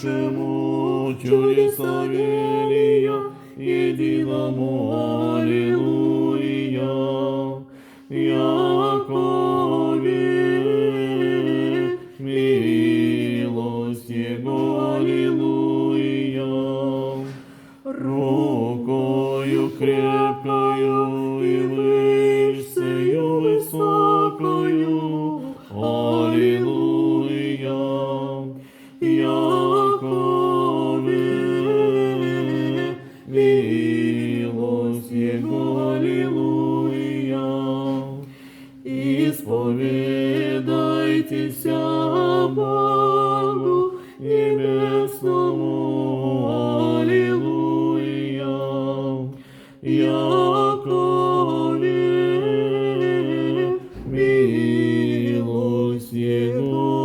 Стоящему чудеса велия, единому аллилуйя, якове милость Его, аллилуйя, рукою крепкою и мышцею высокою, аллилуйя, якове милость Его, аллилуйя. Исповедайтеся Богу небесному, аллилуйя, якове милость Его.